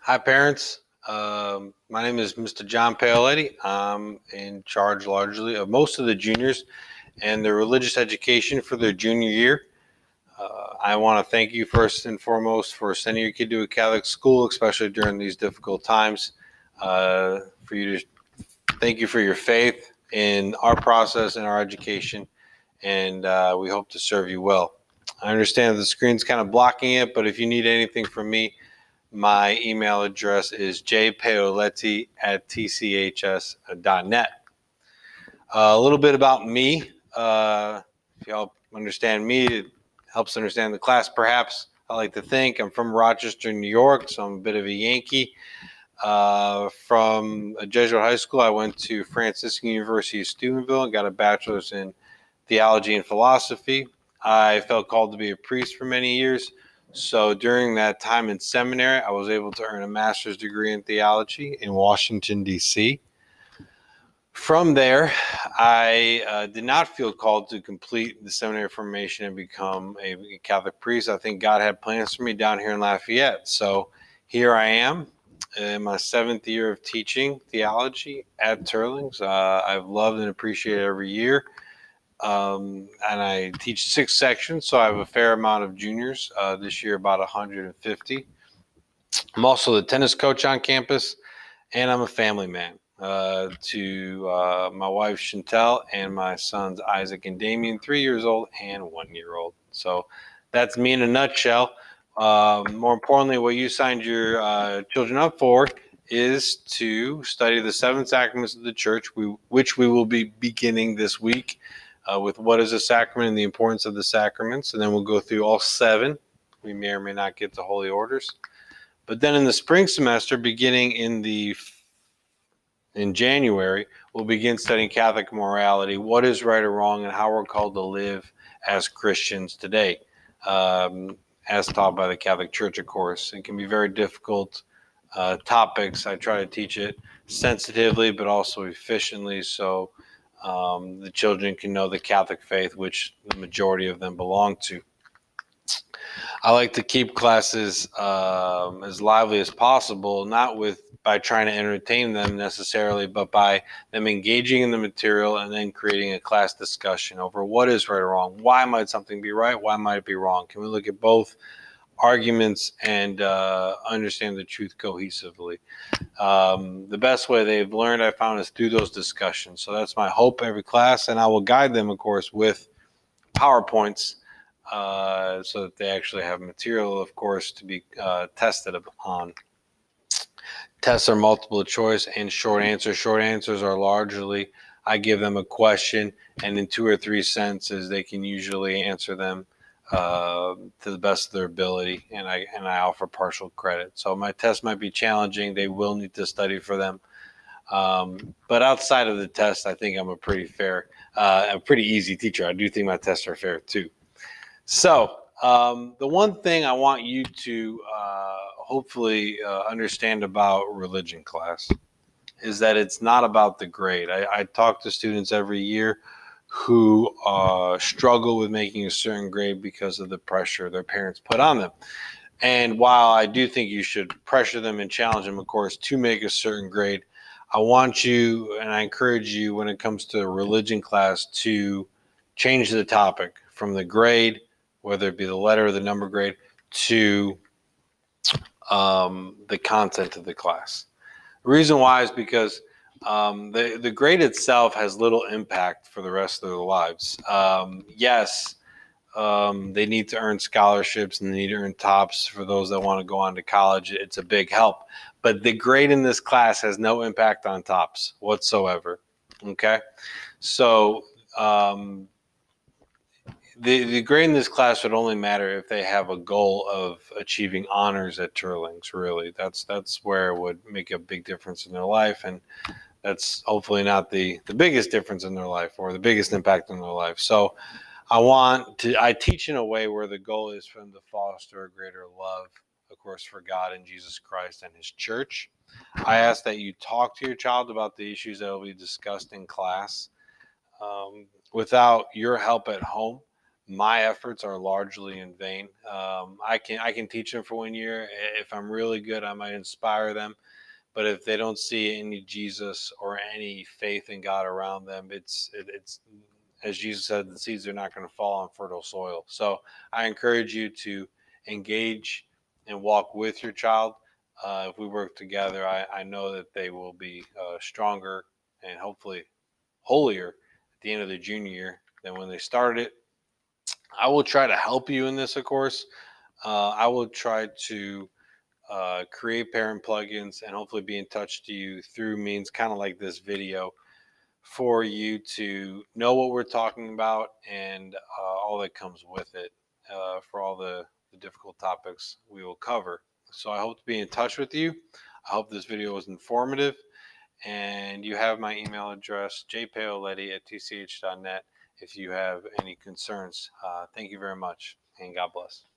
Hi, parents. My name is Mr. John Paoletti. I'm in charge largely of most of the juniors and their religious education for their junior year. I want to thank you first and foremost for sending your kid to a Catholic school, especially during these difficult times. For you to thank you for your faith in our process and our education, and we hope to serve you well. I understand the screen's kind of blocking it, but if you need anything from me, my email address is jpaoletti@tchs.net. A little bit about me. If y'all understand me, it helps understand the class perhaps. I like to think I'm from Rochester, New York, so I'm a bit of a Yankee. From a Jesuit high school, I went to Franciscan University of Steubenville and got a bachelor's in theology and philosophy. I felt called to be a priest for many years. So during that time in seminary, I was able to earn a master's degree in theology in Washington, D.C. From there, I did not feel called to complete the seminary formation and become a Catholic priest. I think God had plans for me down here in Lafayette. So here I am in my 7th year of teaching theology at Turlings. I've loved and appreciated every year. And I teach 6 sections, so I have a fair amount of juniors. This year, about 150. I'm also the tennis coach on campus, and I'm a family man to my wife Chantel and my sons Isaac and Damien, 3 years old and 1 year old. So that's me in a nutshell. More importantly, what you signed your children up for is to study the 7 sacraments of the church, which we will be beginning this week with what is a sacrament and the importance of the sacraments. And then we'll go through all 7. We may or may not get to holy orders. But then in the spring semester, beginning in January, we'll begin studying Catholic morality, what is right or wrong, and how we're called to live as Christians today, as taught by the Catholic Church, of course. It can be very difficult topics. I try to teach it sensitively, but also efficiently, so the children can know the Catholic faith, which the majority of them belong to. I like to keep classes as lively as possible, not by trying to entertain them necessarily, but by them engaging in the material and then creating a class discussion over what is right or wrong. Why might something be right? Why might it be wrong? Can we look at both arguments and understand the truth cohesively? The best way they've learned, I found, is through those discussions. So that's my hope every class, and I will guide them, of course, with PowerPoints so that they actually have material, of course, to be tested upon. Tests are multiple choice and short answers. Short answers are largely, I give them a question, and in 2 or 3 sentences, they can usually answer them to the best of their ability, and I offer partial credit. So my tests might be challenging. They will need to study for them. But outside of the test, I think I'm a pretty easy teacher. I do think my tests are fair too. So the one thing I want you to hopefully understand about religion class is that it's not about the grade. I talk to students every year who struggle with making a certain grade because of the pressure their parents put on them. And while I do think you should pressure them and challenge them, of course, to make a certain grade, I want you and I encourage you when it comes to religion class to change the topic from the grade, whether it be the letter or the number grade, to the content of the class. The reason why is because the grade itself has little impact for the rest of their lives. Yes, they need to earn scholarships and they need to earn tops for those that want to go on to college. It's a big help. But the grade in this class has no impact on tops whatsoever. Okay? So the grade in this class would only matter if they have a goal of achieving honors at Turlings, really. That's where it would make a big difference in their life, and that's hopefully not the biggest difference in their life or the biggest impact in their life. So I teach in a way where the goal is for them to foster a greater love, of course, for God and Jesus Christ and his church. I ask that you talk to your child about the issues that will be discussed in class. Without your help at home, my efforts are largely in vain. I can teach them for 1 year. If I'm really good, I might inspire them. But if they don't see any Jesus or any faith in God around them, it's as Jesus said, the seeds are not going to fall on fertile soil. So I encourage you to engage and walk with your child. If we work together, I know that they will be stronger and hopefully holier at the end of their junior year than when they started it. I will try to help you in this, of course. I will try to create parent plugins and hopefully be in touch to you through means kind of like this video for you to know what we're talking about and all that comes with it for all the difficult topics we will cover. So I hope to be in touch with you. I hope this video was informative, and you have my email address, jpaoletti@tch.net, if you have any concerns. Thank you very much, and God bless.